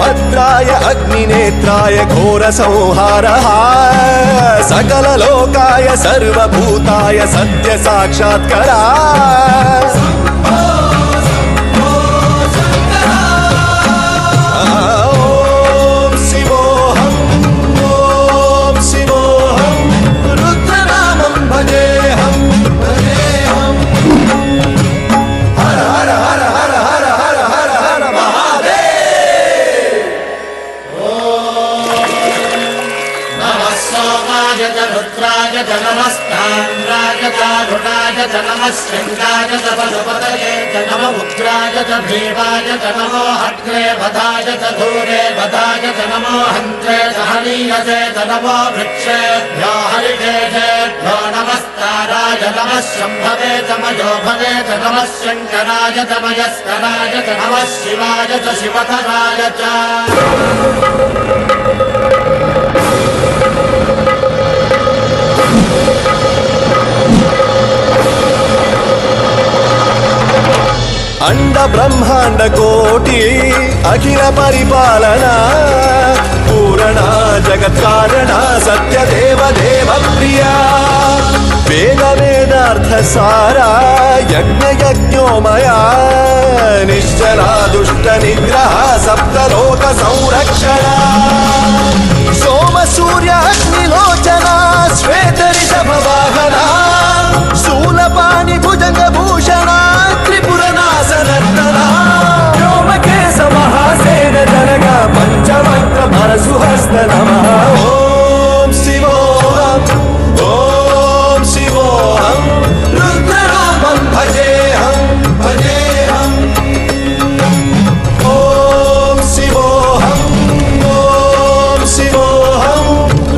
भद्राय अग्निनेत्राय घोरसंहारः सकललोकाय सर्वभूताय सत्यसाक्षात्करा रुद्राय च नमस्ताम्राय च रुणाय च नमः शृङ्गाय च पशुपतये च नमः उग्राय च भीमाय च नमो हट्रे वधाय च धूरे वधाय च नमो हन्त्रे च हनीयसे च नमो वृक्षेभ्यो हरिकेशेभ्यो नमस्ताराय नमः शम्भवे च मयोभवे च नमः शङ्कराय च मयस्कराय च नमः शिवाय च शिवधराय च अंड ब्रह्मांड कोटि अखिल परिपालना पूरणा जगत्कारणा सत्यदेव देव प्रिया वेद वेदार्थ सारा यज्ञ यज्ञोमया निश्चला दुष्ट निग्रह सप्तलोक संरक्षणा सोम सूर्य अग्निलोचना श्वेत ऋषभ वाहना शूलपाणि भुजंग भूषणा त्रिपुरनाशनर्तना व्योमकेश महासेन जनक पंचवक्त्र परशुहस्त नमः ओम शिवोऽहम् ओम शिवोऽहम् रुद्ररूपं भजेऽहम् भजेऽहम् ओम शिवोऽहम्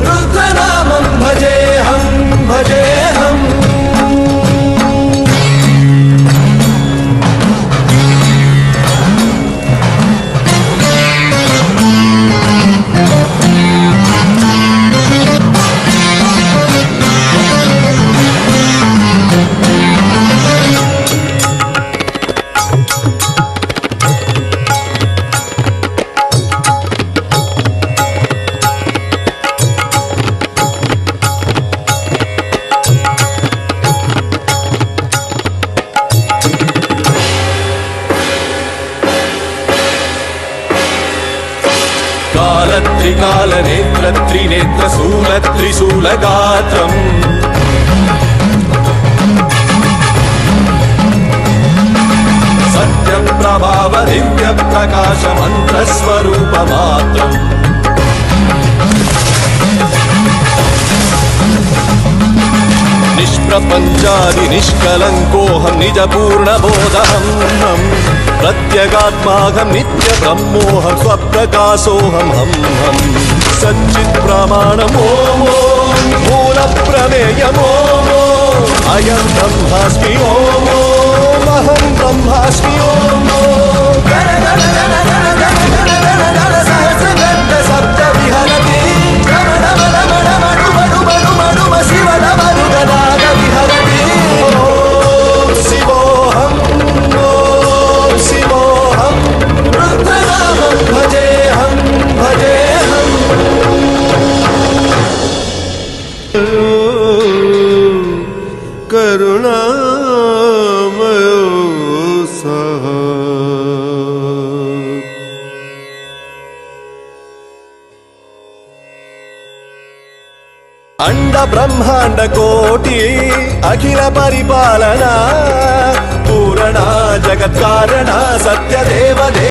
रुद्रनामं भजेऽहम् भजेऽहम् काल नेत्र त्रिनेत्र शूल त्रिशूल गात्रम् सत्य प्रभाव दिव्य प्रकाश मंत्र स्वरूप मात्रम् निष्प्रपंचादि निष्कलंकोऽहं निज पूर्ण बोधहम् प्रत्यगात्माहं नित्य ब्रह्मोऽहं स्वप्रकाशोऽहं हम सच्चित् प्रमाणम् ओम मूल प्रमेयम् ओम अयं ब्रह्मास्मि ओम अहं ब्रह्मास्मि ओम सप्त विहरति शिव नमरुगनाद विहरति ओम शिवोऽहम् रुद्रनामं भजेऽहम् भजेऽहम् करुणामयो सः अंड ब्रह्मांड कोटि अखिल परिपालना पूरणा जगत्कारणा सत्यदेव